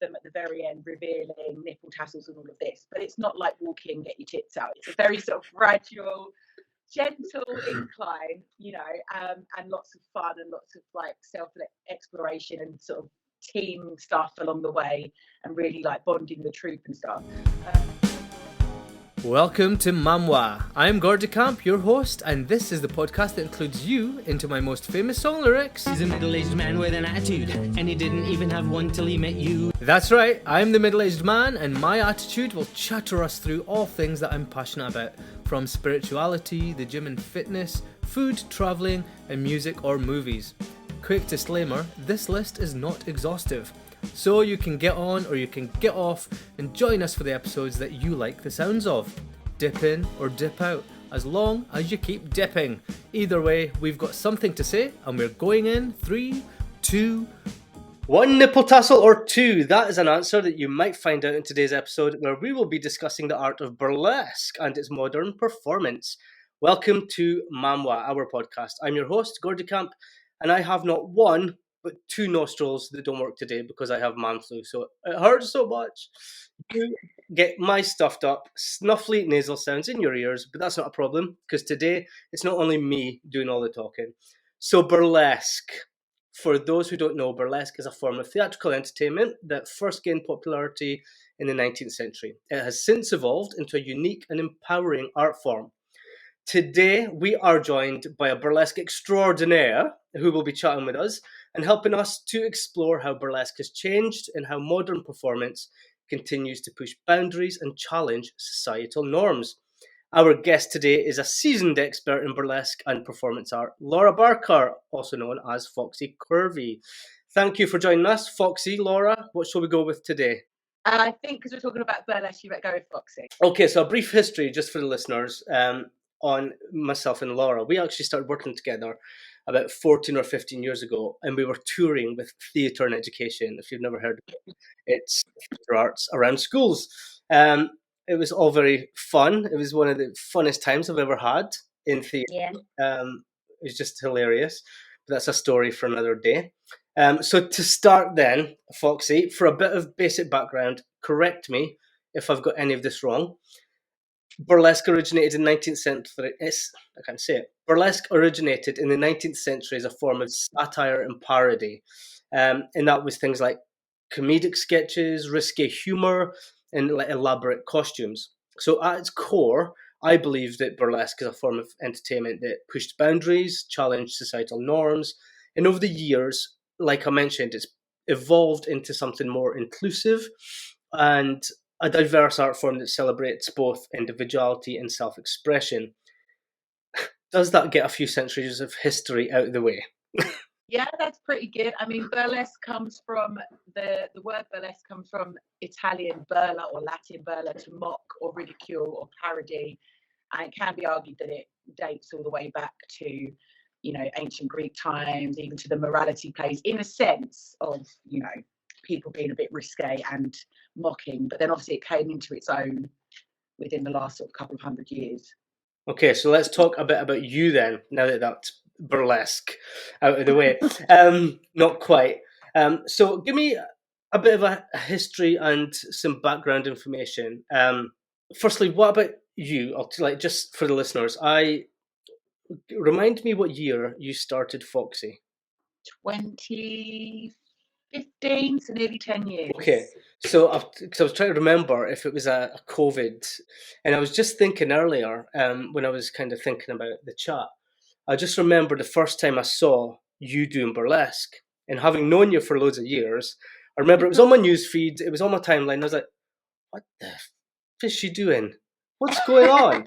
them at the very end, revealing nipple tassels and all of this. But it's not like walking, get your tits out. It's a very sort of gradual, gentle incline, and lots of fun and lots of like self-exploration and sort of team stuff along the way, and really like bonding the troupe and stuff. Welcome to MAMWAA. I'm Gordy, your host, and this is the podcast that includes you into my most famous song lyrics. He's a middle-aged man with an attitude, and he didn't even have one till he met you. That's right, I'm the middle-aged man, and my attitude will chatter us through all things that I'm passionate about, from spirituality, the gym and fitness, food, travelling, and music or movies. Quick disclaimer, this list is not exhaustive. So you can get on or you can get off and join us for the episodes that you like the sounds of. Dip in or dip out, as long as you keep dipping. Either way, we've got something to say and we're going in 3, 2, 1 nipple tassel or 2. That is an answer that you might find out in today's episode, where we will be discussing the art of burlesque and its modern performance. Welcome to MAMWAA, our podcast. I'm your host, Gordy, and I have not one but 2 nostrils that don't work today because I have man flu, so it hurts so much. You get my stuffed up, snuffly nasal sounds in your ears, but that's not a problem because today it's not only me doing all the talking. So burlesque. For those who don't know, burlesque is a form of theatrical entertainment that first gained popularity in the 19th century. It has since evolved into a unique and empowering art form. Today, we are joined by a burlesque extraordinaire who will be chatting with us and helping us to explore how burlesque has changed and how modern performance continues to push boundaries and challenge societal norms. Our guest today is a seasoned expert in burlesque and performance art, Laura Barker, also known as Phoxy Qurvy. Thank you for joining us, Phoxy. Laura, what shall we go with today? I think because we're talking about burlesque, you better go with Phoxy. Okay, so a brief history just for the listeners on myself and Laura. We actually started working together about 14 or 15 years ago, and we were touring with Theatre and Education. If you've never heard of it, it's theatre arts around schools. It was all very fun. It was one of the funnest times I've ever had in theatre. Yeah. It was just hilarious. But that's a story for another day. So to start then, Phoxy, for a bit of basic background, correct me if I've got any of this wrong. Burlesque originated in the 19th century. I can't say it. Burlesque originated in the 19th century as a form of satire and parody. And that was things like comedic sketches, risque humour, and like elaborate costumes. So at its core, I believe that burlesque is a form of entertainment that pushed boundaries, challenged societal norms, and over the years, like I mentioned, it's evolved into something more inclusive and a diverse art form that celebrates both individuality and self-expression. Does that get a few centuries of history out of the way? Yeah, that's pretty good. I mean, burlesque comes from the word burlesque comes from Italian burla or Latin burla, to mock or ridicule or parody, and it can be argued that it dates all the way back to, ancient Greek times, even to the morality plays, in a sense of, people being a bit risque and mocking. But then obviously it came into its own within the last sort of couple of 100 years. Okay, so let's talk a bit about you then, now that that's burlesque out of the way. Not quite. So give me a bit of a history and some background information. Firstly, what about you? Just for the listeners, remind me what year you started Phoxy. 2015, so nearly 10 years. Okay, so I was trying to remember if it was a COVID, and I was just thinking earlier when I was kind of thinking about the chat, I just remember the first time I saw you doing burlesque, and having known you for loads of years, I remember it was on my news feed, it was on my timeline, I was like, what the f*** is she doing? What's going on?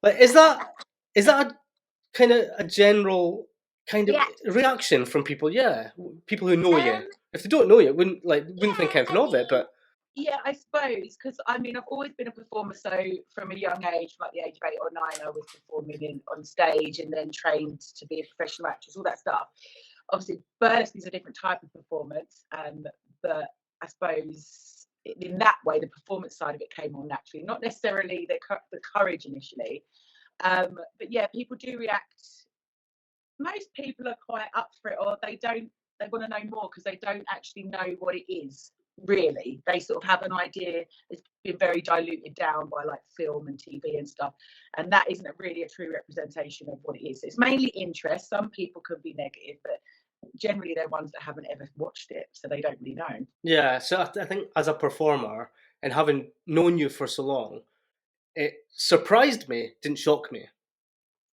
Like, is that a kind of a general kind of reaction from people? Yeah, people who know you. If they don't know you, wouldn't think anything of it, but... Yeah, I suppose, because I've always been a performer, so from a young age, from like the age of 8 or 9, I was performing on stage and then trained to be a professional actress, all that stuff. Obviously, burlesque is a different type of performance, but I suppose in that way, the performance side of it came on naturally, not necessarily the courage initially. But yeah, people do react. Most people are quite up for it, or they want to know more because they don't actually know what it is. really. They sort of have an idea. It's been very diluted down by like film and TV and stuff, and that isn't really a true representation of what it is. It's mainly interest. Some people can be negative, but generally they're ones that haven't ever watched it, so they don't really know. Yeah, so I think as a performer and having known you for so long, it surprised me, didn't shock me.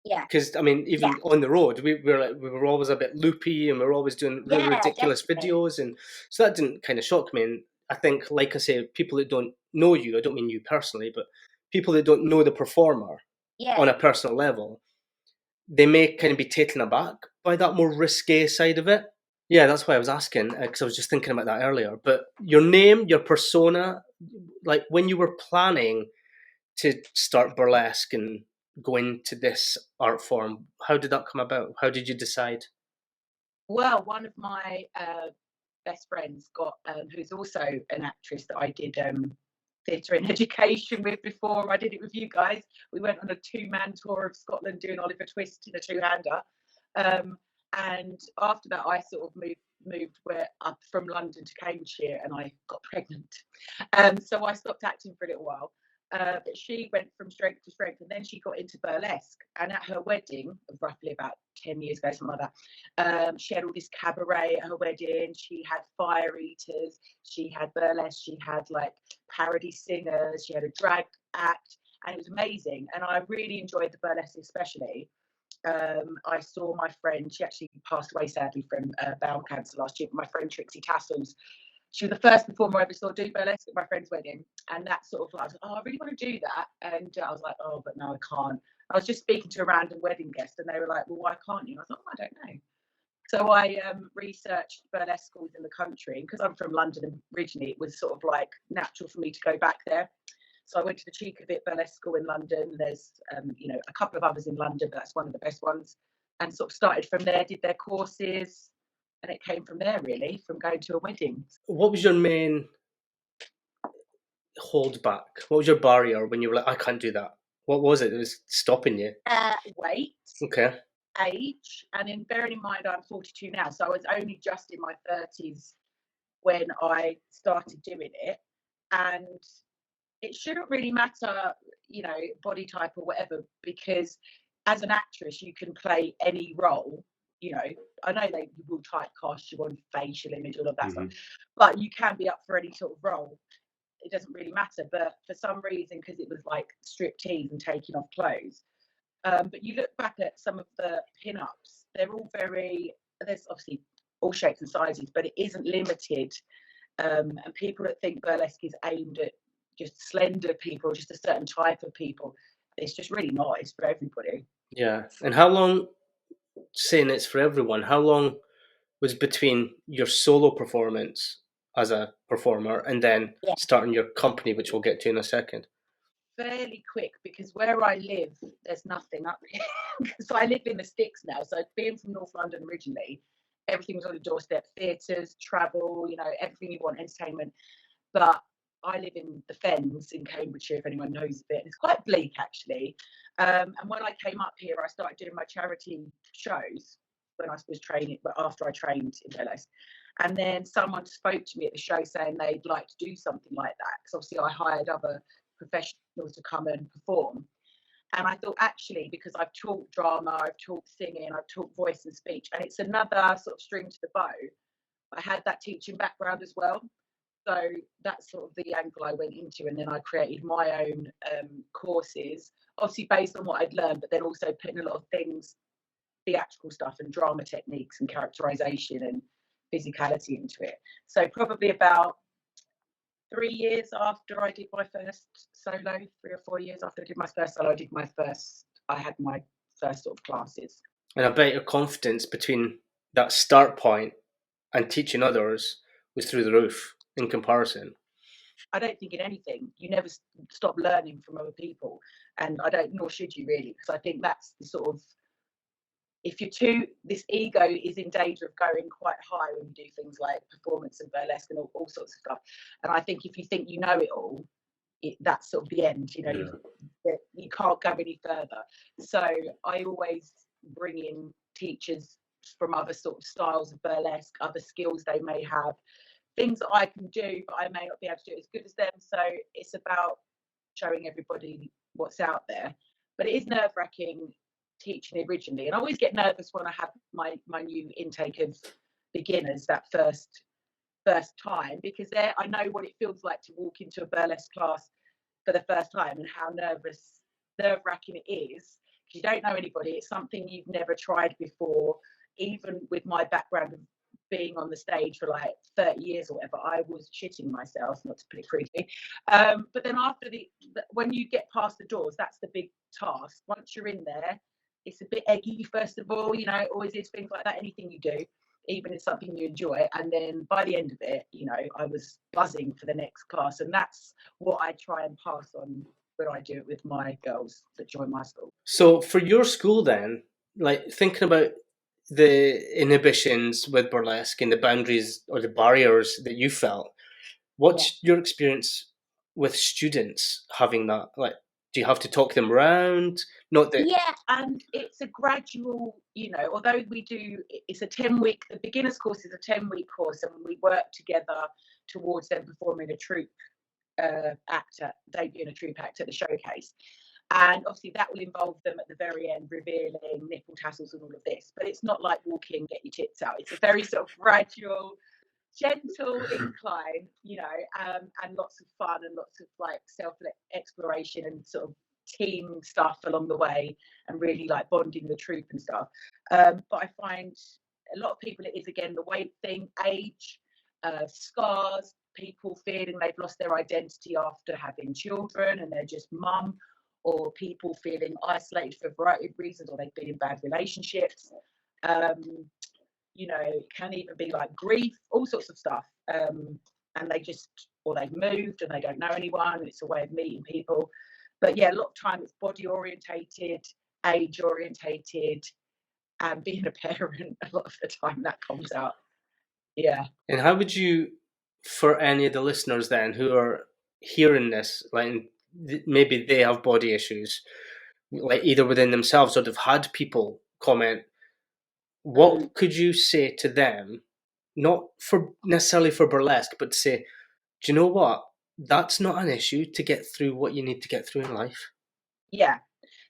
Yeah. Because I mean, even on the road, we were always a bit loopy, and we were always doing really ridiculous videos, and so that didn't kind of shock me. And I think, like I say, people that don't know you, I don't mean you personally, but people that don't know the performer on a personal level, they may kind of be taken aback by that more risque side of it. Yeah, that's why I was asking, because I was just thinking about that earlier. But your name, your persona, like when you were planning to start burlesque and go into this art form, how did that come about? How did you decide? Well, one of my best friends who's also an actress that I did theatre and education with before I did it with you guys. We went on a 2-man tour of Scotland doing Oliver Twist in a 2-hander. And after that, I sort of moved up from London to Cambridgeshire, and I got pregnant. So I stopped acting for a little while. But she went from strength to strength, and then she got into burlesque. And at her wedding, roughly about 10 years ago, something like that, she had all this cabaret at her wedding. She had fire eaters, she had burlesque, she had like parody singers, she had a drag act, and it was amazing. And I really enjoyed the burlesque, especially. I saw my friend, she actually passed away sadly from bowel cancer last year, but my friend Trixie Tassels, she was the first performer I ever saw do burlesque at my friend's wedding. And that sort of like, I was like, oh, I really want to do that. And I was like, oh, but no, I can't. I was just speaking to a random wedding guest, and they were like, well, why can't you? And I was like, oh, I don't know. So I researched burlesque schools in the country. Because I'm from London originally, it was sort of like natural for me to go back there. So I went to the Cheek of It Burlesque School in London. There's, a couple of others in London, but that's one of the best ones. And sort of started from there, did their courses. And it came from there, really, from going to a wedding. What was your main hold back? What was your barrier when you were like, I can't do that? What was it that was stopping you? Weight. Okay. Age. And in bearing in mind, I'm 42 now. So I was only just in my 30s when I started doing it. And it shouldn't really matter, body type or whatever, because as an actress, you can play any role. I know they will typecast you on facial image, all of that stuff, but you can be up for any sort of role. It doesn't really matter. But for some reason, because it was like striptease and taking off clothes, but you look back at some of the pin-ups, there's obviously all shapes and sizes, but it isn't limited. And people that think burlesque is aimed at just slender people, just a certain type of people, it's just really not. It's for everybody. Yeah. And how long, saying it's for everyone, how long was between your solo performance as a performer and then starting your company, which we'll get to in a second? Fairly quick, because where I live, there's nothing up here. So I live in the sticks now. So being from North London originally, everything was on the doorstep: theatres, travel, everything you want, entertainment. But I live in the Fens in Cambridgeshire, if anyone knows a bit. It's quite bleak, actually. And when I came up here, I started doing my charity shows when I was training, but after I trained in burlesque. And then someone spoke to me at the show saying they'd like to do something like that, because obviously I hired other professionals to come and perform. And I thought, actually, because I've taught drama, I've taught singing, I've taught voice and speech, and it's another sort of string to the bow. I had that teaching background as well. So that's sort of the angle I went into. And then I created my own courses, obviously based on what I'd learned, but then also putting a lot of things, theatrical stuff and drama techniques and characterization and physicality into it. So probably about 3 years after I did my first solo, 3 or 4 years after I did my first solo, I had my first sort of classes. And I bet your confidence between that start point and teaching others was through the roof in comparison. I don't think in anything, you never stop learning from other people. And nor should you really, because I think that's the sort of, this ego is in danger of going quite high when you do things like performance and burlesque and all sorts of stuff. And I think if you think you know it all, that's sort of the end, you can't go any further. So I always bring in teachers from other sort of styles of burlesque, other skills they may have, things that I can do, but I may not be able to do it as good as them. So it's about showing everybody what's out there. But it is nerve-wracking teaching originally, and I always get nervous when I have my new intake of beginners that first time, because I know what it feels like to walk into a burlesque class for the first time and how nerve-wracking it is, because you don't know anybody. It's something you've never tried before. Even with my background of being on the stage for like 30 years or whatever, I was shitting myself, not to put it crudely. But then after when you get past the doors, that's the big task. Once you're in there, it's a bit eggy, first of all, it always is, things like that, anything you do, even if it's something you enjoy. And then by the end of it, I was buzzing for the next class. And that's what I try and pass on when I do it with my girls that join my school. So for your school then, like thinking about the inhibitions with burlesque and the boundaries or the barriers that you felt, what's your experience with students having that? Like, do you have to talk them around? Not that. Yeah, and it's a gradual, although it's a 10-week, the beginner's course is a 10-week course, and we work together towards them performing a troupe debuting a troupe act at the showcase. And obviously that will involve them at the very end revealing nipple tassels and all of this. But it's not like walking, get your tits out. It's a very sort of gradual, gentle incline, and lots of fun and lots of like self-exploration and sort of team stuff along the way, and really like bonding the troupe and stuff. But I find a lot of people, it is again the weight thing, age, scars, people feeling they've lost their identity after having children and they're just mum, or people feeling isolated for a variety of reasons, or they've been in bad relationships. It can even be like grief, all sorts of stuff. And they've moved and they don't know anyone, and it's a way of meeting people. But yeah, a lot of time it's body orientated, age orientated, and being a parent, a lot of the time that comes out. Yeah. And how would you, for any of the listeners then who are hearing this, like maybe they have body issues, like either within themselves or they've had people comment, what could you say to them, not for necessarily for burlesque, but to say, do you know what? That's not an issue to get through what you need to get through in life. Yeah.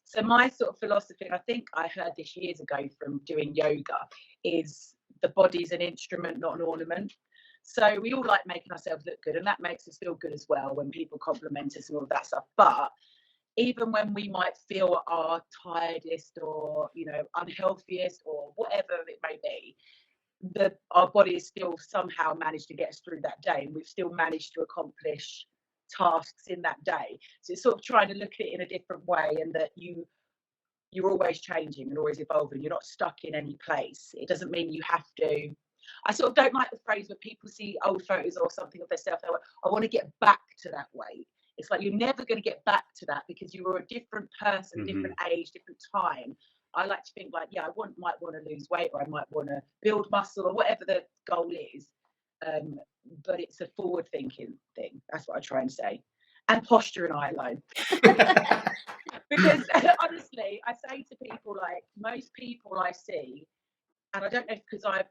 So my sort of philosophy, and I think I heard this years ago from doing yoga, is the body's an instrument, not an ornament. So we all like making ourselves look good, and that makes us feel good as well when people compliment us and all of that stuff. But even when we might feel our tiredest or, unhealthiest or whatever it may be, our body has still somehow managed to get us through that day, and we've still managed to accomplish tasks in that day. So it's sort of trying to look at it in a different way, and that you're always changing and always evolving. You're not stuck in any place. It doesn't mean you have to. I sort of don't like the phrase where people see old photos or something of themselves, I want to get back to that weight. It's like you're never going to get back to that, because you were a different person, different age, different time. I like to think like, I might want to lose weight, or I might want to build muscle, or whatever the goal is. But it's a forward-thinking thing. That's what I try and say. And posture and eye line. Because honestly, I say to people, like most people I see, and I don't know if because I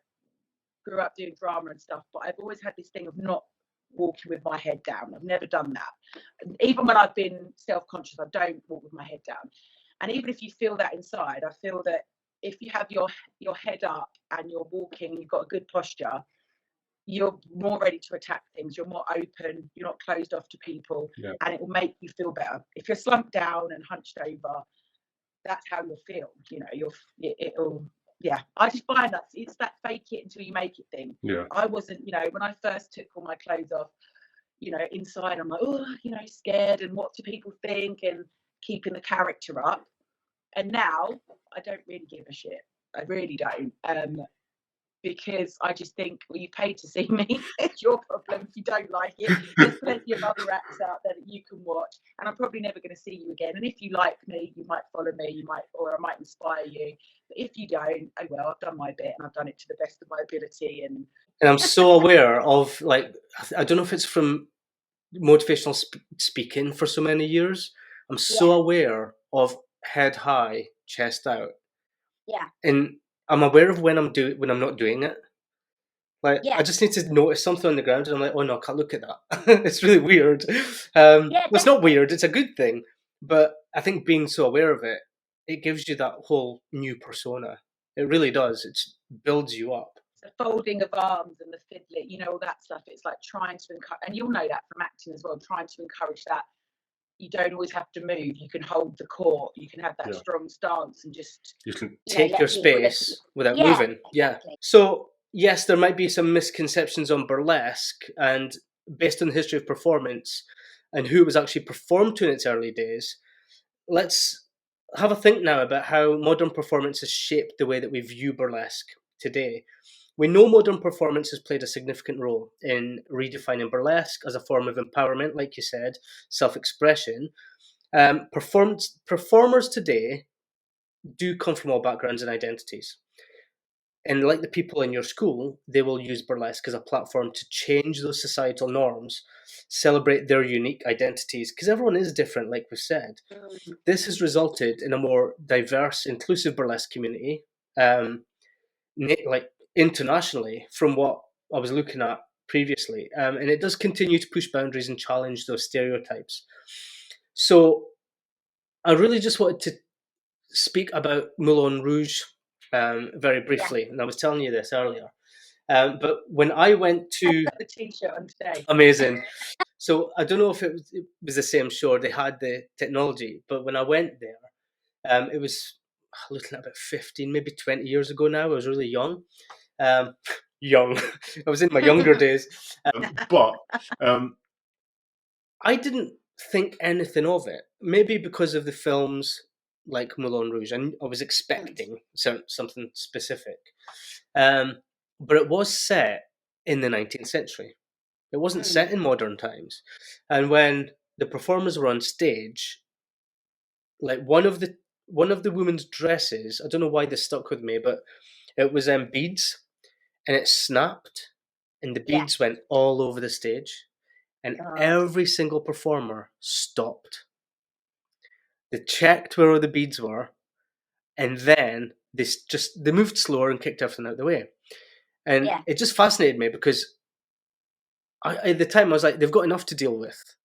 grew up doing drama and stuff, but I've always had this thing of not walking with my head down. I've never done that. Even when I've been self-conscious, I don't walk with my head down. And even if you feel that inside, I feel that if you have your head up and you're walking and you've got a good posture, you're more ready to attack things. You're more open. You're not closed off to people, and it will make you feel better. If you're slumped down and hunched over, that's how you'll feel. It'll. Yeah, I just find that it's that fake it until you make it thing. Yeah. I wasn't, when I first took all my clothes off, inside I'm like, scared, and what do people think, and keeping the character up. And now I don't really give a shit. I really don't. Because I just think, well, you paid to see me. It's your problem if you don't like it. There's plenty of other acts out there that you can watch, and I'm probably never going to see you again. And if you like me, you might follow me, or I might inspire you. But if you don't, oh well, I've done my bit, and I've done it to the best of my ability. And I'm so aware of, like, I don't know if it's from motivational speaking for so many years. I'm so aware of head high, chest out. Yeah. And I'm aware of when I'm not doing it. Like, Yeah. I just need to notice something on the ground, and I'm like, oh no, I can't look at that. It's really weird. Yeah, Well, it's not weird, it's a good thing. But I think being so aware of it, it gives you that whole new persona. It really does. It builds you up. The folding of arms and the fiddling, you know, all that stuff. It's like trying to encourage, and you'll know that from acting as well, trying to encourage that you don't always have to move. You can hold the court. You can have that strong stance and just You can take your space without Yeah, moving. Yeah. exactly. So, yes, there might be some misconceptions on burlesque, and based on the history of performance and who it was actually performed to in its early days, let's have a think now about how modern performance has shaped the way that we view burlesque today. We know modern performance has played a significant role in redefining burlesque as a form of empowerment, like you said, self-expression. Performers today do come from all backgrounds and identities. And like the people in your school, they will use burlesque as a platform to change those societal norms, celebrate their unique identities, because everyone is different, like we said. This has resulted in a more diverse, inclusive burlesque community, like internationally, from what I was looking at previously. And it does continue to push boundaries and challenge those stereotypes. So I really just wanted to speak about Moulin Rouge very briefly, and I was telling you this earlier. But when I went to the t-shirt on today. amazing, so I don't know if it was the same show or they had the technology, but when I went there, it was looking at about 15, maybe 20 years ago now. I was really young. Young. I was in my younger days. but I didn't think anything of it. Maybe because of the films like Moulin Rouge, and I was expecting something specific. But it was set in the 19th century. It wasn't set in modern times. And when the performers were on stage, like one of the women's dresses, I don't know why this stuck with me, but it was beads, and it snapped, and the beads went all over the stage, and every single performer stopped. They checked where all the beads were, and then they moved slower and kicked everything out of the way. And it just fascinated me because at the time I was like, they've got enough to deal with.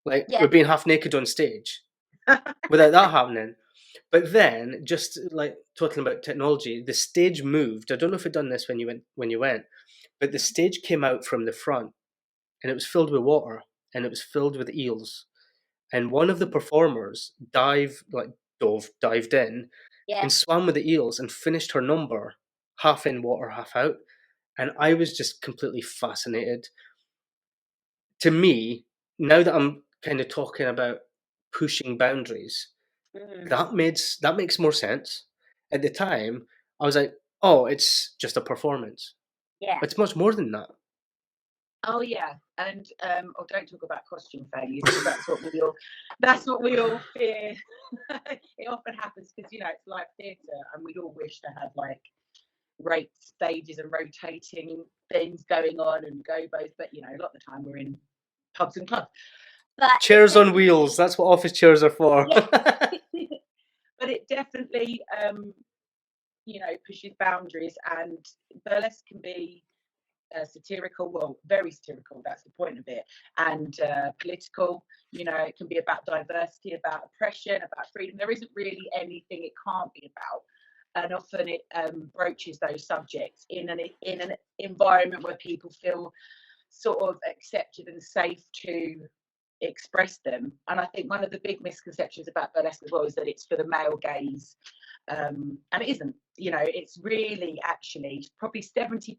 Like, we're being half naked on stage without that happening. But then, just like talking about technology, the stage moved. I don't know if it done this when you went, but the stage came out from the front, and it was filled with water, and it was filled with eels. And one of the performers dived in and swam with the eels and finished her number half in water, half out. And I was just completely fascinated. To me, now that I'm kind of talking about pushing boundaries, that makes more sense. At the time, I was like, oh, it's just a performance. Yeah. But it's much more than that. Oh yeah, and don't talk about costume failures, because that's what we all fear. It often happens because it's live theatre, and we'd all wish to have like great stages and rotating things going on and gobos, but a lot of the time we're in pubs and clubs. But chairs on wheels, that's what office chairs are for. But it definitely pushes boundaries, and burlesque can be satirical, well, very satirical, that's the point of it, and political. It can be about diversity, about oppression, about freedom. There isn't really anything it can't be about, and often it broaches those subjects in an environment where people feel sort of accepted and safe to express them. And I think one of the big misconceptions about burlesque as well is that it's for the male gaze, and it isn't. It's really actually probably 70%,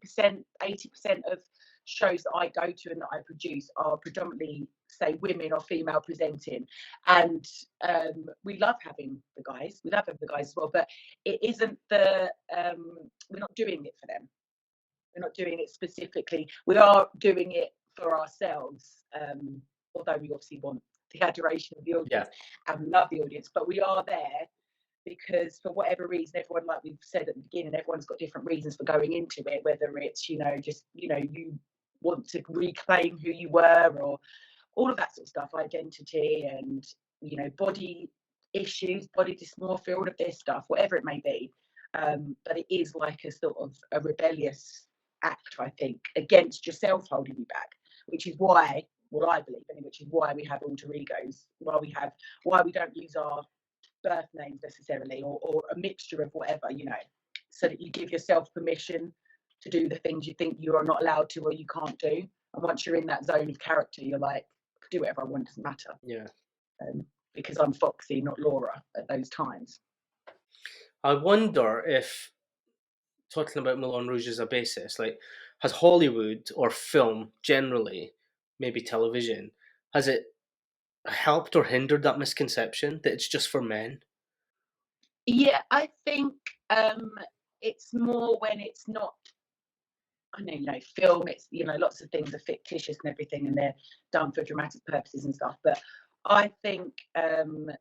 80% of shows that I go to and that I produce are predominantly, say, women or female presenting, and we love having the guys. We love having the guys as well, but it isn't we're not doing it for them. We're not doing it specifically. We are doing it for ourselves, although we obviously want the adoration of the audience and love the audience, but we are there because for whatever reason, everyone, like we've said at the beginning, everyone's got different reasons for going into it, whether it's you want to reclaim who you were, or all of that sort of stuff, identity and body issues, body dysmorphia, all of this stuff, whatever it may be. But it is like a sort of a rebellious act, I think, against yourself holding you back, which is why, well, I believe, which is why we have alter egos, why we don't use our birth names necessarily, or a mixture of whatever, so that you give yourself permission to do the things you think you are not allowed to or you can't do. And once you're in that zone of character, you're like, do whatever I want, doesn't matter. Yeah. Because I'm Phoxy, not Laura, at those times. I wonder if, talking about Moulin Rouge as a basis, like, has Hollywood or film generally, maybe television, has it helped or hindered that misconception that it's just for men? Yeah, I think it's more when it's not, I know, film, it's, lots of things are fictitious and everything, and they're done for dramatic purposes and stuff. But I think films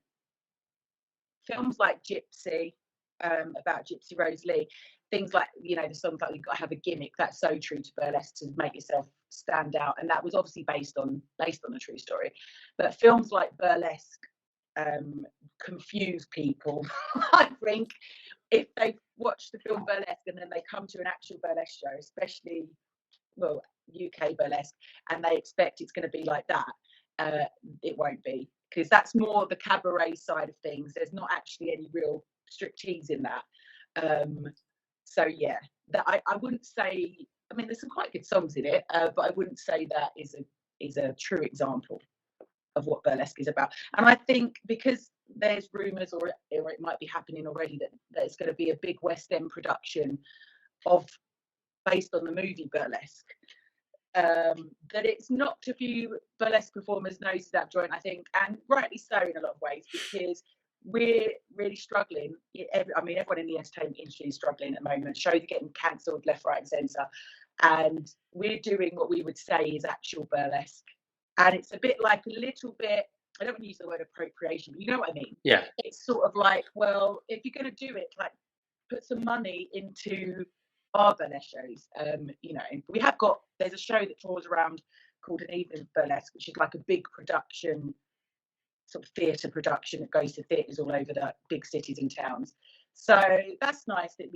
like Gypsy, about Gypsy Rose Lee, things like, the songs like You've Got to Have a Gimmick, that's so true to burlesque, to make yourself stand out. And that was obviously based on a true story. But films like Burlesque confuse people. I think if they watch the film Burlesque and then they come to an actual burlesque show, especially, well, UK burlesque, and they expect it's going to be like that, it won't be, because that's more the cabaret side of things. There's not actually any real striptease in that. So yeah, that I wouldn't say. I mean, there's some quite good songs in it, but I wouldn't say that is a true example of what burlesque is about. And I think because there's rumours, or it might be happening already, that there's going to be a big West End production based on the movie Burlesque, that it's knocked a few burlesque performers' noses out of joint, I think, and rightly so in a lot of ways, because we're really struggling. Everyone in the entertainment industry is struggling at the moment. Shows are getting cancelled left, right and centre, and we're doing what we would say is actual burlesque. And it's a bit like a little bit, I don't want to use the word appropriation, but you know what I mean? Yeah. It's sort of like, well, if you're going to do it, like, put some money into our burlesque shows. There's a show that tours around called An Evening Burlesque, which is like a big production, sort of theatre production that goes to theatres all over the big cities and towns. So that's nice that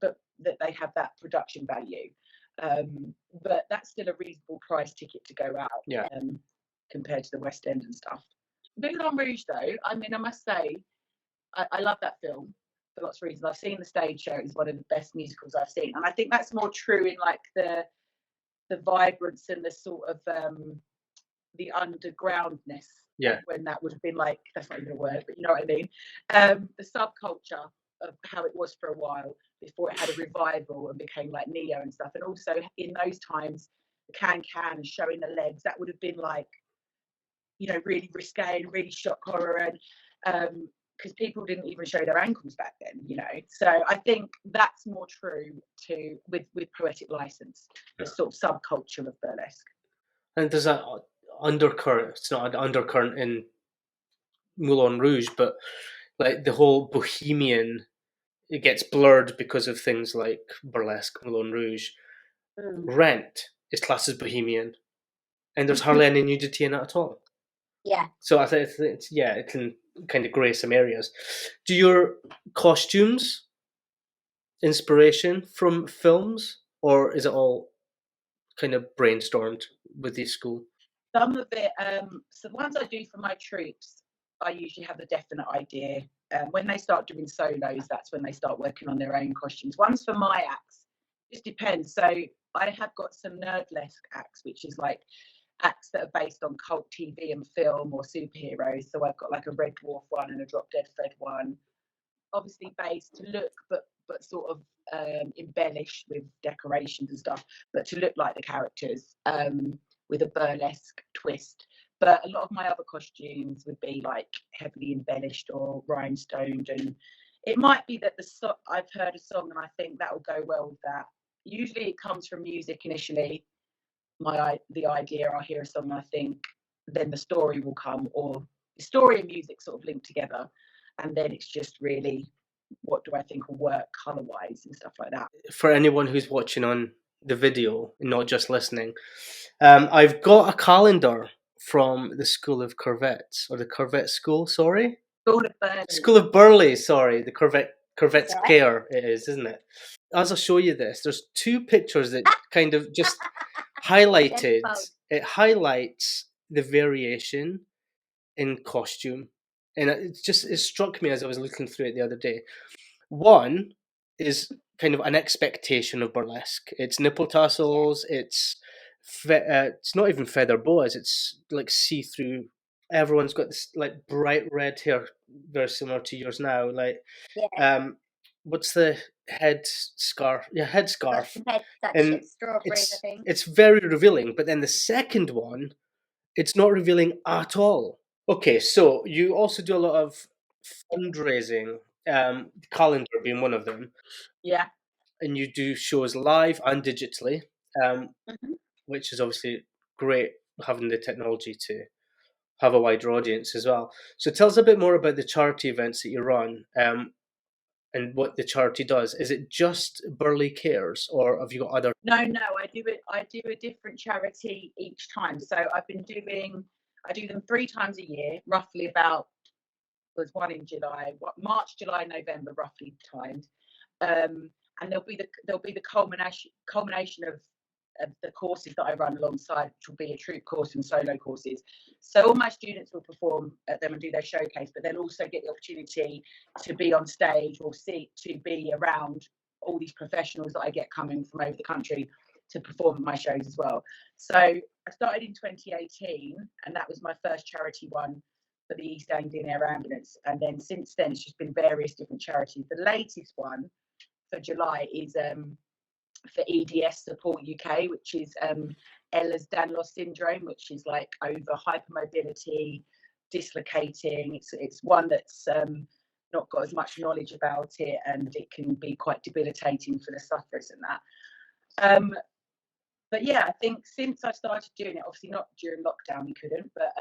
that they have that production value. But that's still a reasonable price ticket to go out, compared to the West End and stuff. Moulin Rouge, though, I must say, I love that film for lots of reasons. I've seen the stage show; it's one of the best musicals I've seen, and I think that's more true in like the vibrance and the sort of the undergroundness. Yeah. When that would have been like, that's not even a word, but you know what I mean. The subculture of how it was for a while before it had a revival and became like neo and stuff. And also in those times, the can and showing the legs, that would have been like, really risque and really shock horror, and because people didn't even show their ankles back then, So I think that's more true with poetic license, the sort of subculture of burlesque. And there's that undercurrent. It's not an undercurrent in Moulin Rouge, but like the whole bohemian, it gets blurred because of things like Burlesque, Moulin Rouge. Rent is classed as bohemian, and there's hardly any nudity in it at all. Yeah. So I think it can kind of grey some areas. Do your costumes inspiration from films, or is it all kind of brainstormed with the school? Some of it, so the ones I do for my troops, I usually have a definite idea. When they start doing solos, that's when they start working on their own costumes. Ones for my acts, just depends. So I have got some nerdlesque acts, which is like acts that are based on cult TV and film or superheroes. So I've got like a Red Dwarf one and a Drop Dead Fred one, obviously based to look, but sort of embellished with decorations and stuff, but to look like the characters, with a burlesque twist. But a lot of my other costumes would be like heavily embellished or rhinestoned, and it might be that I've heard a song and I think that will go well with that. Usually it comes from music initially. The idea, I'll hear a song and I think then the story will come, or the story and music sort of link together, and then it's just really what do I think will work colour wise and stuff like that. For anyone who's watching on the video and not just listening, I've got a calendar from the School of Corvettes, or the Corvette School, sorry? School of Burly. School of Burly, sorry, the Corvette Scare it is, isn't it? as I show you this, there's two pictures that kind of just highlighted. It highlights the variation in costume, and it struck me as I was looking through it the other day. One is kind of an expectation of burlesque. It's nipple tassels. It's not even feather boas. It's like see-through. Everyone's got this like bright red hair, very similar to yours now. Like, what's the head scarf? Yeah, head scarf. And it's very revealing. But then the second one, it's not revealing at all. Okay, so you also do a lot of fundraising, calendar being one of them. Yeah. And you do shows live and digitally, which is obviously great, having the technology to have a wider audience as well. So tell us a bit more about the charity events that you run, and what the charity does. Is it just Burly Cares, or have you got other? No, I do a different charity each time. So I do them 3 times a year, roughly about. There's one in July, March, July, November, roughly timed, and there'll be the culmination of the courses that I run alongside, which will be a troupe course and solo courses. So all my students will perform at them and do their showcase, but they'll also get the opportunity to be on stage or to be around all these professionals that I get coming from over the country to perform at my shows as well. So I started in 2018, and that was my first charity one for the East Anglian Air Ambulance. And then since then, it's just been various different charities. The latest one for July is for EDS Support UK, which is Ehlers-Danlos syndrome, which is like over hypermobility, dislocating. It's one that's not got as much knowledge about it, and it can be quite debilitating for the sufferers and that. But yeah, I think since I started doing it, obviously not during lockdown, we couldn't, but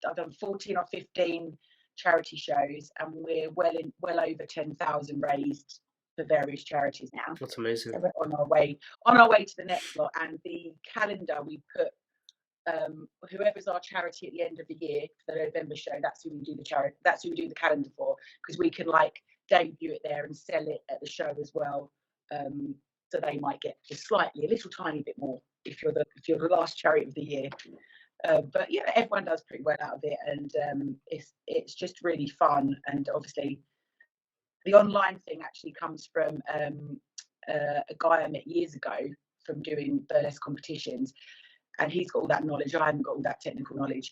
I've done 14 or 15 charity shows, and we're well over 10,000 raised for various charities now. That's amazing. So we're on our way to the next lot, and the calendar we put whoever's our charity at the end of the year for the November show, that's who we do the calendar for, because we can like debut it there and sell it at the show as well. So they might get just a little tiny bit more if you're the last charity of the year. But yeah, everyone does pretty well out of it, and it's just really fun. And obviously the online thing actually comes from a guy I met years ago from doing burlesque competitions, and he's got all that knowledge. I haven't got all that technical knowledge.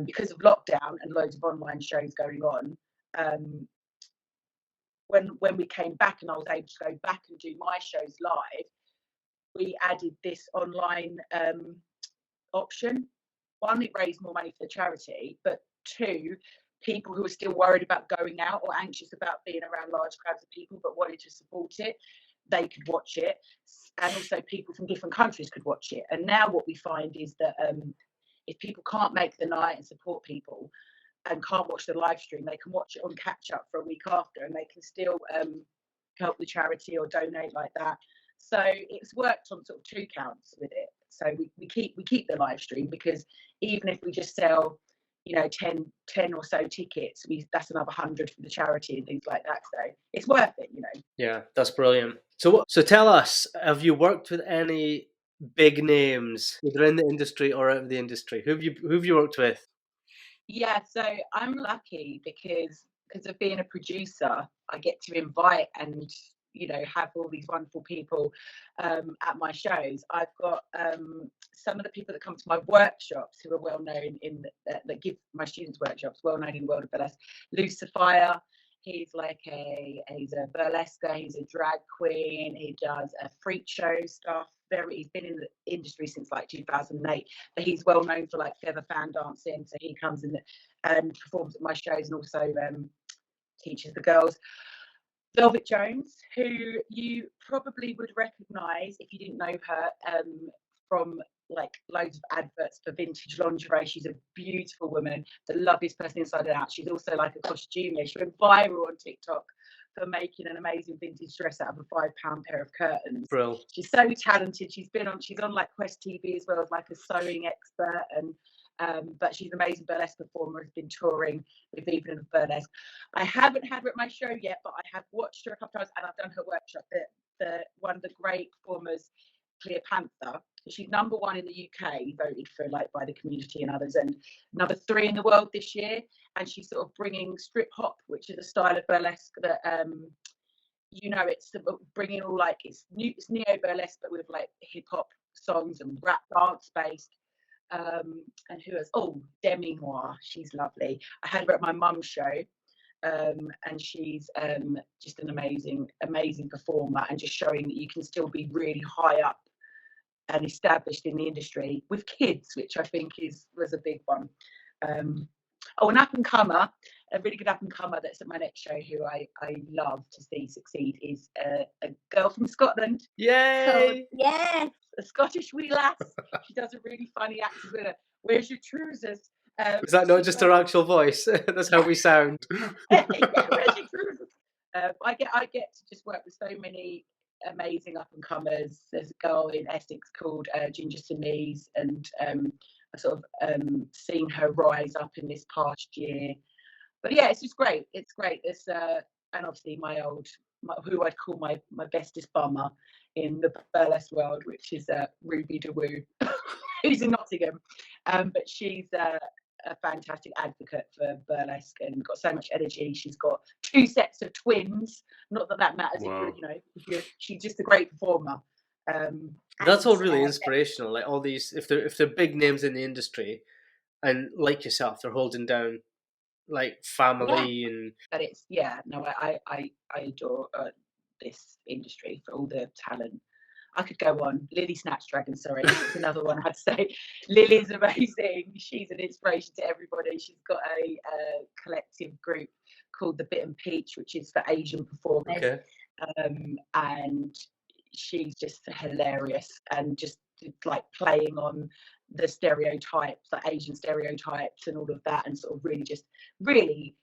Because of lockdown and loads of online shows going on, when we came back and I was able to go back and do my shows live, we added this online option. One, it raised more money for the charity, but two, people who are still worried about going out or anxious about being around large crowds of people but wanted to support it, they could watch it. And also people from different countries could watch it. And now what we find is that if people can't make the night and support people and can't watch the live stream, they can watch it on catch up for a week after, and they can still help the charity or donate like that. So it's worked on sort of 2 counts with it. So we keep the live stream, because even if we just sell 10 or so tickets, that's another 100 for the charity and things like that. So it's worth it, Yeah, that's brilliant. So tell us, have you worked with any big names, either in the industry or out of the industry? Who have you worked with? Yeah, so I'm lucky because of being a producer, I get to invite and have all these wonderful people at my shows. I've got some of the people that come to my workshops who are well known that give my students workshops, well known in the world of burlesque. Safire, he's a burlesque, he's a drag queen, he does a freak show stuff. He's been in the industry since like 2008, but he's well known for like feather fan dancing. So he comes in and performs at my shows, and also teaches the girls. Velvet Jones, who you probably would recognise if you didn't know her from like loads of adverts for vintage lingerie. She's a beautiful woman, the loveliest person inside and out. She's also like a costumier. She went viral on TikTok for making an amazing vintage dress out of a £5 pair of curtains. Brilliant. She's so talented. She's on like Quest TV as well as like a sewing expert, and but she's an amazing burlesque performer, has been touring with Evening of Burlesque. I haven't had her at my show yet, but I have watched her a couple times, and I've done her workshop. one of the great performers, Cleopantha. She's #1 in the UK, voted for like by the community and others, and #3 in the world this year. And she's sort of bringing strip hop, which is a style of burlesque that it's bringing all like it's neo burlesque, but with like hip hop songs and rap dance based. And who else? Oh, Demi Noire, she's lovely. I had her at my mum's show, and she's just an amazing performer, and just showing that you can still be really high up and established in the industry with kids, which I think was a big one. An up and comer, a really good up and comer that's at my next show, who I love to see succeed, is a girl from Scotland. Yay! Yes. A Scottish wee lass. She does a really funny accent with her. Where's your trousers? Is that not just her actual voice? That's how we sound. Yeah, where's your trousers? I get to just work with so many amazing up and comers. There's a girl in Essex called Ginger Soumise, and I sort of seen her rise up in this past year. But yeah, it's just great. It's great. There's and obviously who I'd call my bestest bummer in the burlesque world, which is Ruby DeWoo, who's in Nottingham, but she's a fantastic advocate for burlesque and got so much energy. She's got 2 sets of twins. Not that matters. Wow. She's just a great performer. That's all really inspirational. Like all these, if they're big names in the industry, and like yourself, they're holding down like family and. But it's I adore this industry for all the talent. I could go on. Lily Snatchdragon, sorry, that's another one I'd say. Lily's amazing. She's an inspiration to everybody. She's got a collective group called the Bit and Peach, which is for Asian performers. Okay. And she's just hilarious, and just like playing on the stereotypes, like Asian stereotypes and all of that, and sort of really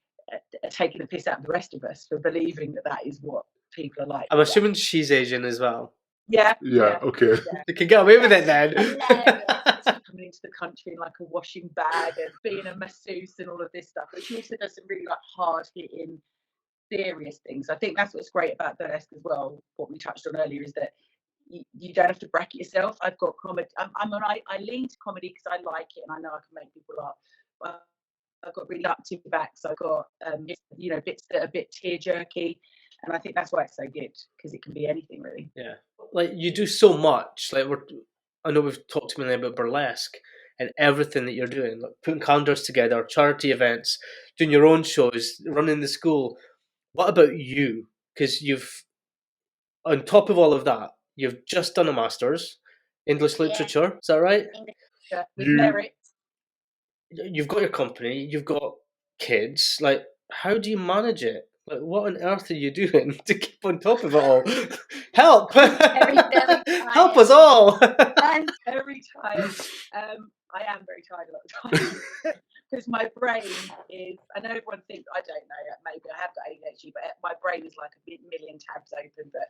taking the piss out of the rest of us for believing that is what people are like. I'm assuming she's Asian as well. Yeah. Okay. You can get away with it then. Coming into the country in like a washing bag and being a masseuse and all of this stuff. But she also does some really like hard hitting, serious things. I think that's what's great about burlesque as well. What we touched on earlier is that you don't have to bracket yourself. I've got comedy. I lean to comedy because I like it and I know I can make people laugh. But I've got really up to backs. I've got bits that are a bit tear jerky. And I think that's why it's so good, because it can be anything really. Yeah, like you do so much. Like I know we've talked mainly about burlesque and everything that you're doing, like putting calendars together, charity events, doing your own shows, running the school. What about you? Because you've, on top of all of that, you've just done a master's English literature. Is that right? English with merit. You've got your company. You've got kids. Like, how do you manage it? Like, what on earth are you doing to keep on top of it all? Help! Very Help us all! I'm very tired. I am very tired a lot of times because my brain is. I know everyone thinks I don't know. Maybe I have got ADHD, but my brain is like a million tabs open. But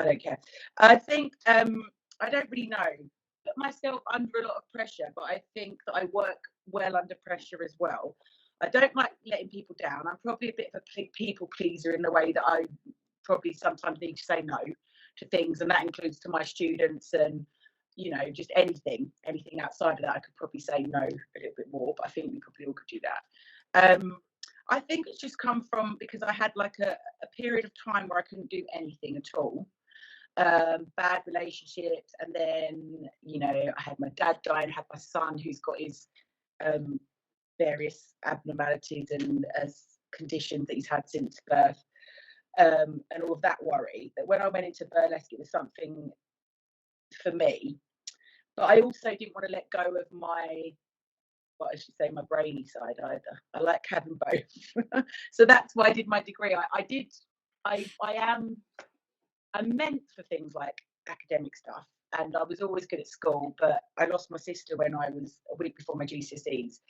I don't care. I think I don't really know. Put myself under a lot of pressure, but I think that I work well under pressure as well. I don't like letting people down. I'm probably a bit of a people pleaser in the way that I probably sometimes need to say no to things, and that includes to my students and, just anything outside of that. I could probably say no a little bit more, but I think we probably all could do that. I think it's just come from because I had like a period of time where I couldn't do anything at all. Bad relationships, and then, I had my dad die and had my son who's got his various abnormalities and conditions that he's had since birth, and all of that worry, that when I went into burlesque it was something for me, but I also didn't want to let go of my brainy side either. I like having both. So that's why I did my degree. I'm meant for things like academic stuff, and I was always good at school, but I lost my sister when I was a week before my GCSEs.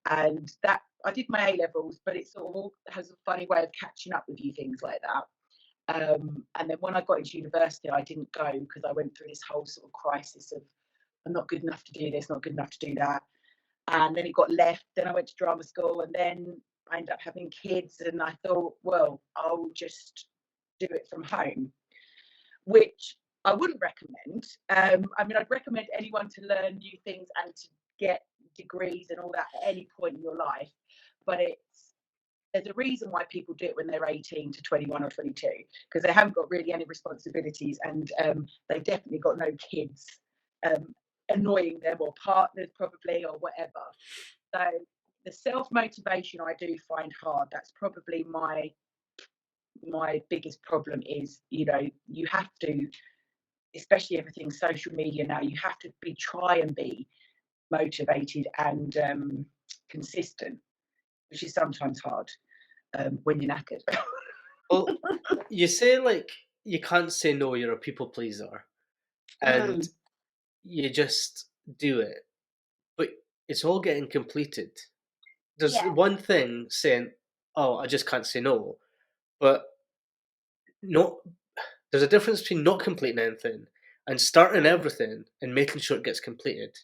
And that I did my A-levels, but it sort of has a funny way of catching up with you, things like that. And then when I got into university, I didn't go because I went through this whole sort of crisis of I'm not good enough to do this, not good enough to do that. And then it got left. Then I went to drama school, and then I ended up having kids. And I thought, well, I'll just do it from home. which I wouldn't recommend. I mean, I'd recommend anyone to learn new things and to get degrees and all that at any point in your life, but there's a reason why people do it when they're 18 to 21 or 22, because they haven't got really any responsibilities, and they've definitely got no kids annoying them, or partners probably, or whatever. So the self-motivation I do find hard. That's probably my biggest problem is, you know, you have to, especially everything social media now, you have to try and be motivated and consistent, which is sometimes hard when you're knackered. Well, you say like you can't say no, you're a people pleaser, and you just do it, but it's all getting completed. There's one thing saying, "Oh, I just can't say no," but not. There's a difference between not completing anything and starting everything and making sure it gets completed.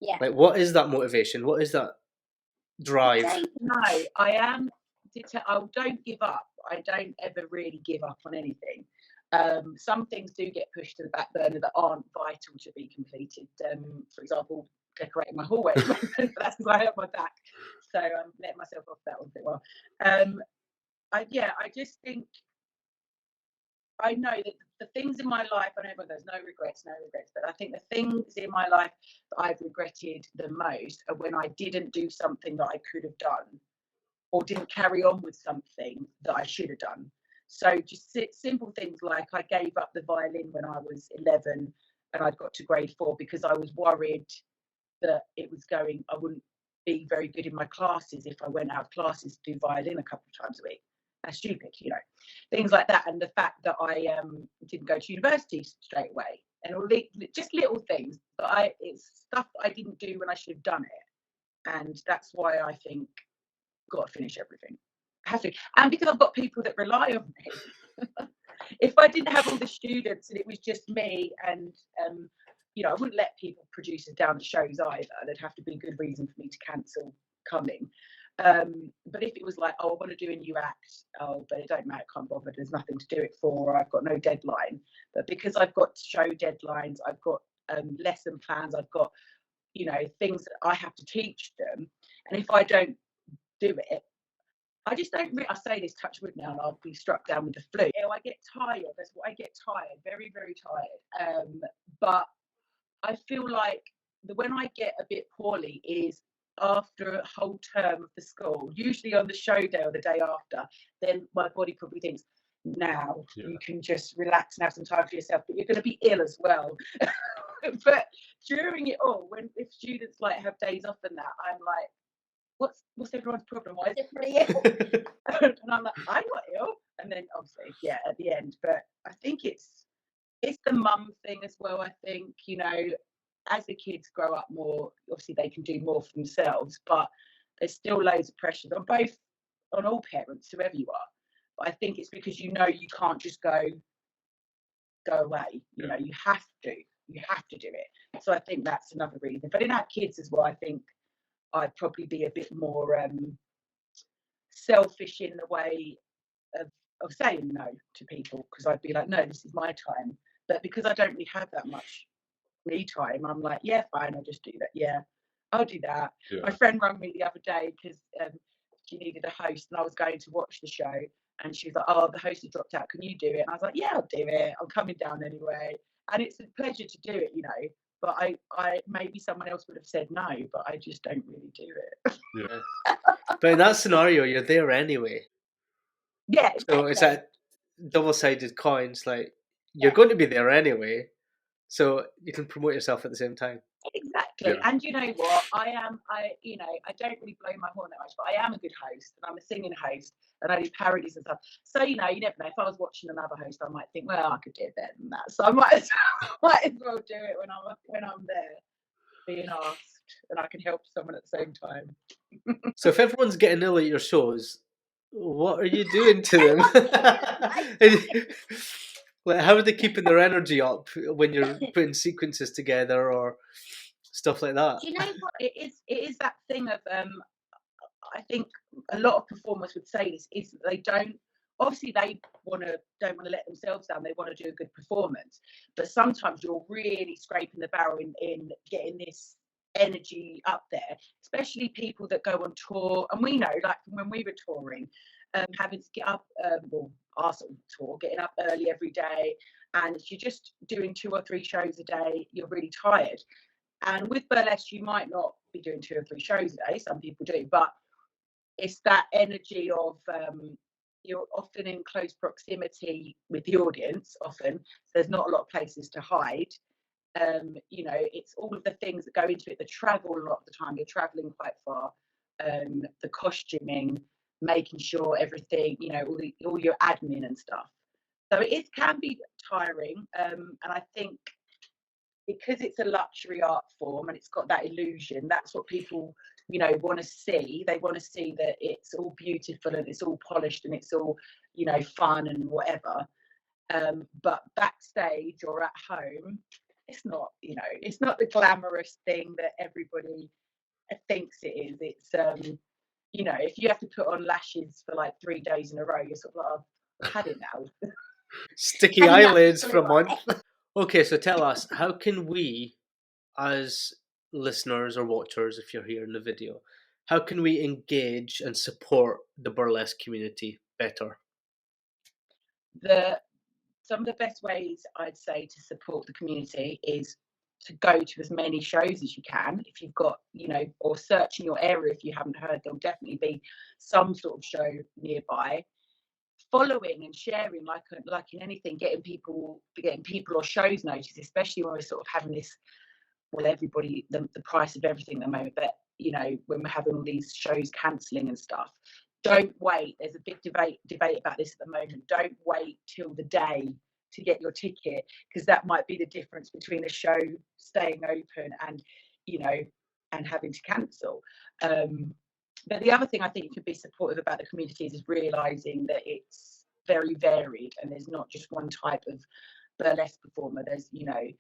Yeah. Like, what is that motivation? What is that drive? No, I don't give up. I don't ever really give up on anything. Some things do get pushed to the back burner that aren't vital to be completed. For example, decorating my hallway. That's because I hurt my back, so I'm letting myself off that one a bit well. I just think, I know that the things in my life, I know everyone goes, no regrets, but I think the things in my life that I've regretted the most are when I didn't do something that I could have done, or didn't carry on with something that I should have done. So just simple things like I gave up the violin when I was 11 and I'd got to grade 4 because I was worried that I wouldn't be very good in my classes if I went out of classes to do violin a couple of times a week. That's stupid, you know, things like that. And the fact that I didn't go to university straight away, and all just little things, but it's stuff that I didn't do when I should have done it. And that's why I think got to finish everything. I have to, and because I've got people that rely on me. If I didn't have all the students and it was just me, and you know, I wouldn't let people producers down the shows either. There'd have to be a good reason for me to cancel coming. But if it was like, oh, I want to do a new act, oh, but it don't matter, can't bother, there's nothing to do it for, or I've got no deadline. But because I've got show deadlines, I've got lesson plans, I've got, you know, things that I have to teach them, and if I don't do it, I just don't I say this, touch wood now, and I'll be struck down with the flu. You know, I get tired. That's what I get tired, very, very tired. But I feel like when I get a bit poorly is after a whole term of the school, usually on the show day or the day after. Then my body probably thinks, now you can just relax and have some time for yourself, but you're going to be ill as well. But during it all, if students like have days off and that, I'm like, what's everyone's problem? Why is everybody ill? And I'm like, I'm not ill. And then obviously, yeah, at the end. But I think it's the mum thing as well. I think, you know, as the kids grow up more, obviously they can do more for themselves, but there's still loads of pressures on all parents, whoever you are. But I think it's because, you know, you can't just go away. You know, you have to do it. So I think that's another reason. But in our kids as well, I think I'd probably be a bit more selfish in the way of saying no to people, because I'd be like, no, this is my time. But because I don't really have that much me time, I'm like, yeah, fine, I'll just do that. Yeah, I'll do that. Yeah. My friend rang me the other day because she needed a host, and I was going to watch the show, and she was like, oh, the host has dropped out, can you do it? And I was like, yeah, I'll do it, I'm coming down anyway. And it's a pleasure to do it, you know. But I maybe someone else would have said no, but I just don't really do it. Yeah. But in that scenario, you're there anyway. Yeah. So it's that double-sided coin. It's like you're going to be there anyway, so you can promote yourself at the same time. Exactly. Yeah. And you know what? I don't really blow my horn that much, but I am a good host, and I'm a singing host, and I do parodies and stuff. So, you know, you never know. If I was watching another host, I might think, well, I could do it better than that. So I might as well do it when I'm there, being asked, and I can help someone at the same time. So if everyone's getting ill at your shows, what are you doing to them? Like, how are they keeping their energy up when you're putting sequences together or stuff like that? Do you know what? It is that thing of I think a lot of performers would say this, is that they don't obviously they don't want to let themselves down. They want to do a good performance, but sometimes you're really scraping the barrel in getting this energy up there, especially people that go on tour. And we know, like when we were touring, having to get up, our sort of tour, getting up early every day, and if you're just doing 2 or 3 shows a day, you're really tired. And with burlesque, you might not be doing 2 or 3 shows a day. Some people do, but it's that energy of you're often in close proximity with the audience. Often, so there's not a lot of places to hide. You know, it's all of the things that go into it. The travel, a lot of the time, you're traveling quite far. The costuming, making sure everything, you know, all your admin and stuff. So it can be tiring, and I think because it's a luxury art form and it's got that illusion, that's what people, you know, want to see. They want to see that it's all beautiful and it's all polished and it's all, you know, fun and whatever. But backstage or at home, it's not, you know, it's not the glamorous thing that everybody thinks it is. It's you know, if you have to put on lashes for like 3 days in a row, you're sort of like, oh, I've had it now. Sticky eyelids for a month. Okay, so tell us, how can we, as listeners or watchers, if you're here in the video, how can we engage and support the burlesque community better? Some of the best ways I'd say to support the community is to go to as many shows as you can. If you've got, you know, or search in your area if you haven't heard, there'll definitely be some sort of show nearby. Following and sharing, like in anything, getting people or shows noticed, especially when we're sort of having this, well, everybody, the price of everything at the moment, but you know, when we're having all these shows cancelling and stuff, don't wait. There's a big debate about this at the moment. Don't wait till the day to get your ticket, because that might be the difference between a show staying open and, you know, and having to cancel. But the other thing I think could be supportive about the communities is realising that it's very varied and there's not just one type of burlesque performer. There's, you know,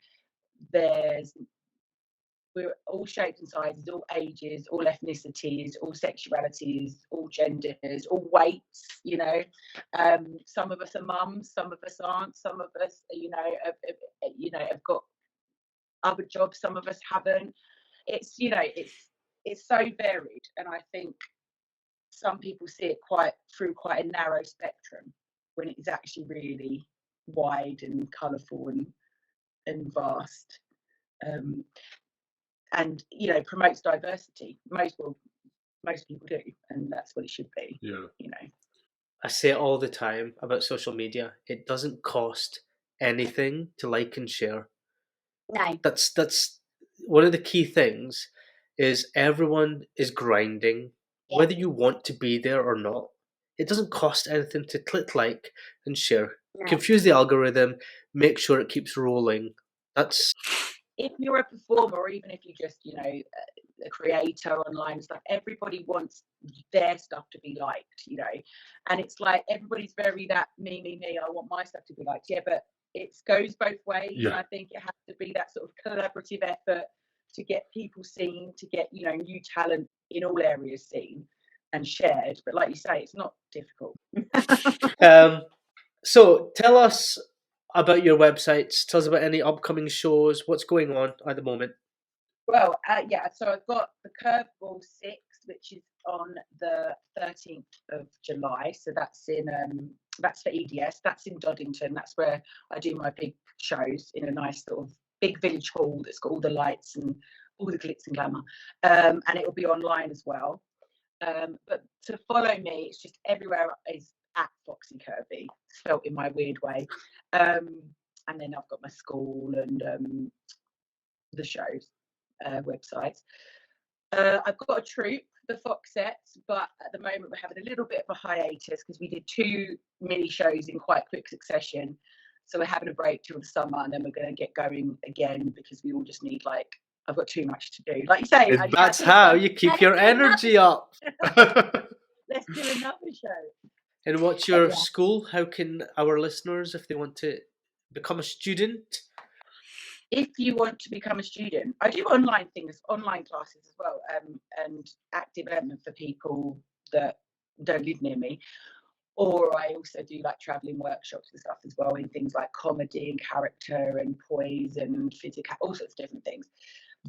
we're all shapes and sizes, all ages, all ethnicities, all sexualities, all genders, all weights, you know. Some of us are mums, some of us aren't, some of us, you know, have got other jobs, some of us haven't. It's, you know, it's so varied, and I think some people see it through quite a narrow spectrum when it's actually really wide and colourful and vast. And you know, promotes diversity. Most people do, and that's what it should be. Yeah. You know, I say it all the time about social media. It doesn't cost anything to like and share. No. That's one of the key things. Is everyone is grinding, whether you want to be there or not. It doesn't cost anything to click like and share. No. Confuse the algorithm, make sure it keeps rolling. That's if you're a performer, or even if you just, you know, a creator online and stuff, everybody wants their stuff to be liked, you know. And it's like everybody's very that me, I want my stuff to be liked. Yeah, but it goes both ways. Yeah. And I think it has to be that sort of collaborative effort to get people seen, to get, you know, new talent in all areas seen and shared. But like you say, it's not difficult. So tell us about your websites. Tell us about any upcoming shows. What's going on at the moment? Well, yeah, so I've got the Curveball 6, which is on the 13th of July. So that's for EDS. That's in Doddington. That's where I do my big shows, in a nice sort of big village hall that's got all the lights and all the glitz and glamour. And it will be online as well. But to follow me, it's just everywhere is at Phoxy Qurvy, spelt in my weird way. And then I've got my school and the shows websites. I've got a troupe, the Foxettes, but at the moment we're having a little bit of a hiatus because we did 2 mini shows in quite quick succession. So we're having a break till the summer, and then we're going to get going again because we all just need, like, I've got too much to do. Like you say, that's how you keep your energy up. Let's do another show. And what's your school? How can our listeners, if they want to become a student? If you want to become a student, I do online classes as well, and act development for people that don't live near me. Or I also do like traveling workshops and stuff as well in things like comedy and character and poise and physical, all sorts of different things.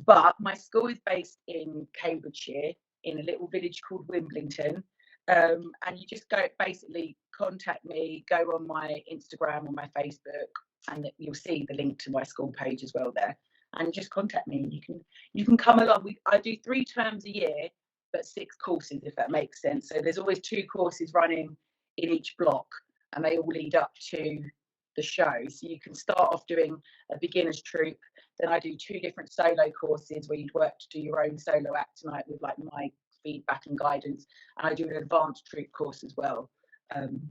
But my school is based in Cambridgeshire, in a little village called Wimbledon. And you just basically contact me, go on my Instagram or my Facebook, and you'll see the link to my school page as well there. And just contact me. You can come along. I do 3 terms a year, but 6 courses, if that makes sense. So there's always 2 courses running in each block, and they all lead up to the show. So you can start off doing a beginner's troupe. Then I do 2 different solo courses where you'd work to do your own solo act tonight with like my feedback and guidance. And I do an advanced troupe course as well,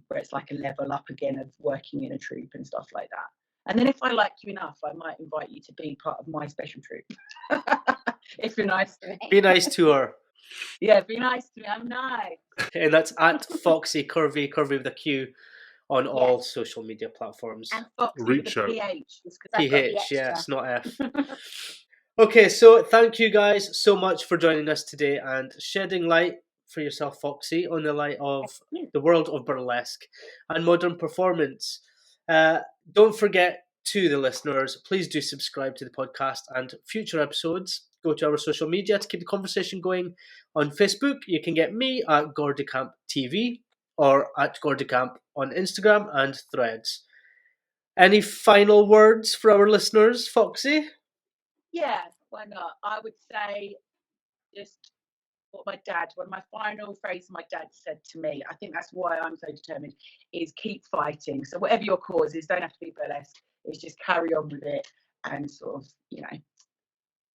where it's like a level up again of working in a troupe and stuff like that. And then if I like you enough, I might invite you to be part of my special troupe. If you're nice to me. Be nice to her. Yeah, be nice to me. I'm nice. And that's at Phoxy Qurvy, Qurvy with a Q, on all social media platforms. And Foxy Reach with a out. PH. PH, yes, not F. Okay, so thank you guys so much for joining us today and shedding light for yourself, Phoxy, on the light of the world of burlesque and modern performance. Don't forget, to the listeners, please do subscribe to the podcast and future episodes. Go to our social media to keep the conversation going. On Facebook, you can get me at Gordy Camp TV or at Gordy Camp on Instagram and Threads. Any final words for our listeners, Phoxy? Yeah, why not? I would say just what one of my final phrases my dad said to me, I think that's why I'm so determined, is keep fighting. So whatever your cause is, don't have to be burlesque, it's just carry on with it and sort of,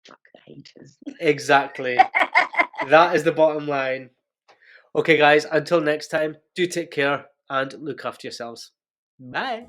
fuck the haters. Exactly. That is the bottom line. Okay, guys, until next time, do take care and look after yourselves. Bye.